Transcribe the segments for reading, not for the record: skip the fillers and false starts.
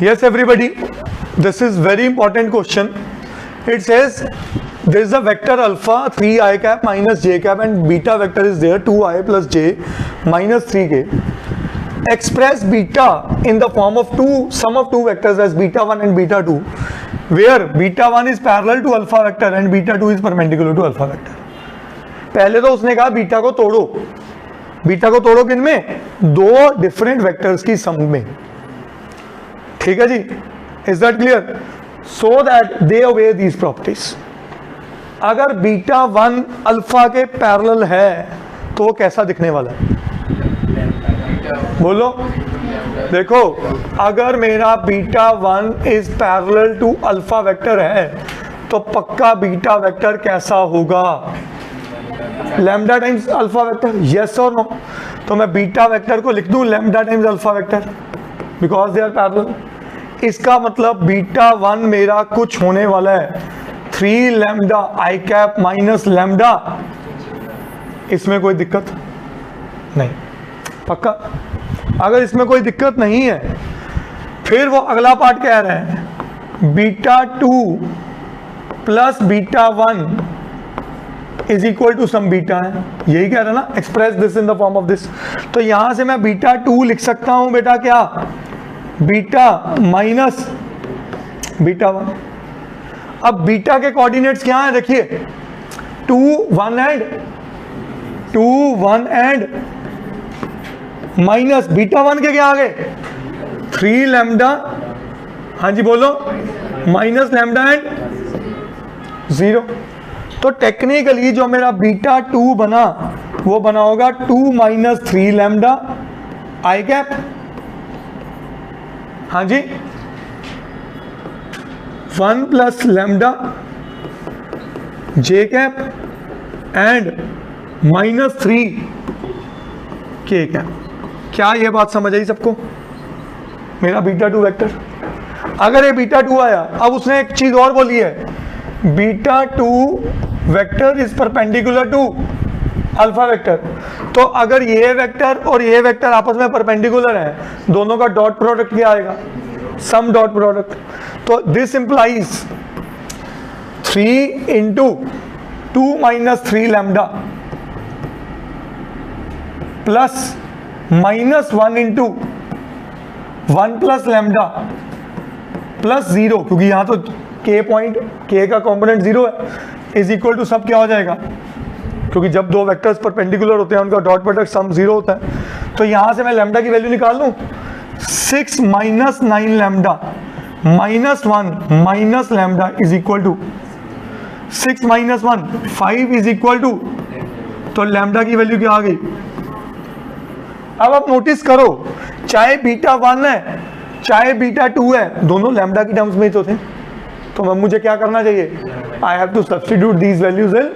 Yes, everybody, this is very important question. It says there is a vector alpha 3i cap minus j cap and beta vector is there 2i plus j minus 3k. Express beta in the form of sum of two vectors as beta 1 and beta 2, where beta 1 is parallel to alpha vector and beta 2 is perpendicular to alpha vector. पहले तो उसने कहा beta को तोड़ो, beta को तोड़ो किन में? दो डिफरेंट वेक्टर्स की सम में, ठीक है जी? Is that clear? So that they obey these properties. अगर बीटा 1 अल्फा के पैरेलल है तो वो कैसा दिखने वाला है? बोलो. देखो, अगर मेरा beta 1 is parallel to alpha vector है तो पक्का बीटा वेक्टर कैसा होगा? Lambda times alpha vector. Yes और नो? तो मैं बीटा वेक्टर को लिख दूं lambda times alpha vector because they are parallel. इसका मतलब बीटा 1 मेरा कुछ होने वाला है 3 लैम्डा आई कैप माइनस लैम्डा. इसमें कोई दिक्कत नहीं? पक्का? अगर इसमें कोई दिक्कत नहीं है फिर वो अगला पार्ट कह रहे हैं beta 2 plus beta 1 is equal to some beta है. यही कह रहा है ना? Express this in the form of this. तो यहां से मैं बीटा 2 लिख सकता हूं बेटा क्या? Beta minus beta 1. अब बीटा के कोऑर्डिनेट्स क्या हैं? देखिए 2 1 एंड माइनस बीटा 1 के क्या आ गए? 3 लैम्डा. हाँ जी बोलो. Minus lambda and 0. तो टेक्निकली जो मेरा बीटा 2 बना वो बना होगा 2 माइनस 3 लैम्डा आई कैप. हाँ जी. 1 plus lambda J cap and minus 3 के कैप. क्या ये बात समझ आई सबको? मेरा बीटा 2 वेक्टर. अगर ये बीटा 2 आया, अब उसने एक चीज और बोली है, beta 2 vector is perpendicular to alpha vector. तो अगर ये वेक्टर और ये वेक्टर आपस में परपेंडिकुलर है, दोनों का डॉट प्रोडक्ट क्या आएगा? Sum dot product. तो this implies 3 into 2 minus 3 lambda plus minus 1 into 1 plus lambda plus 0, क्योंकि यहां तो k पॉइंट, k का कॉम्पोनेंट 0 है, इज इक्वल टू सब क्या हो जाएगा? क्योंकि जब दो वेक्टर्स परपेंडिकुलर होते हैं उनका डॉट प्रोडक्ट सम 0 होता है. तो यहां से मैं लैम्डा की वैल्यू निकाल लूं. 6 minus 9 lambda minus 1 minus lambda is equal to 6 minus 1 5 is equal to, तो लैम्डा की वैल्यू क्या आ गई? अब आप नोटिस करो, चाहे बीटा 1 है चाहे बीटा 2 है, दोनों लैम्डा की टर्म्स में ही तो थे. तो मुझे क्या करना चाहिए? I have to substitute these values in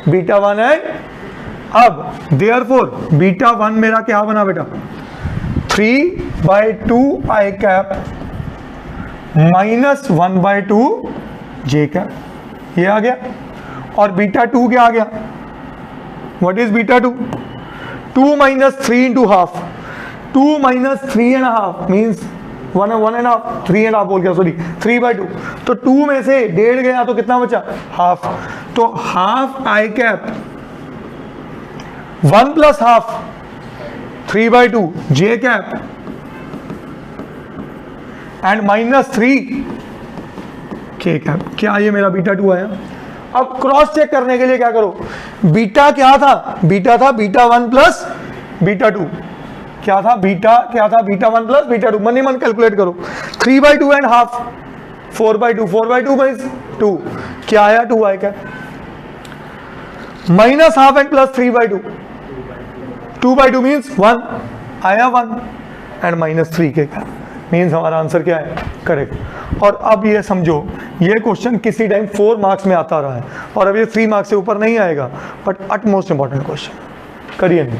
beta 1 and. अब देयरफॉर बीटा 1 मेरा क्या बना बेटा? 3/2 i cap minus 1/2 j cap. ये आ गया. और बीटा 2 क्या आ गया? What is beta 2? 2 minus 3 into half. 2 minus 3.5 means 1.5 3.5 बोल गया, सॉरी 3/2. तो 2 में से 1.5 गया तो कितना बचा? हाफ. तो half I cap 1 plus half 3/2 J cap and minus 3 के कैप. क्या ये मेरा बीटा 2 आया? अब क्रॉस चेक करने के लिए क्या करो? बीटा क्या था? बीटा था बीटा 1 प्लस बीटा 2. क्या था? बीटा क्या था? Beta 1 plus beta 2. मन ही मन कैलकुलेट करो. 3/2 एंड हाफ 4/2. 4/2 मीन्स 2. क्या आया? 2 आया. क्या? Minus half and plus 3/2. 2/2 means 1 आया 1 एंड माइनस 3 के क्या मीन्स हमारा आंसर क्या है? करेक्ट. और अब ये समझो, ये क्वेश्चन किसी टाइम 4 मार्क्स में आता रहा है और अब ये 3 मार्क्स से ऊपर नहीं आएगा, बट अटमोस्ट इंपॉर्टेंट क्वेश्चन. करिए नहीं.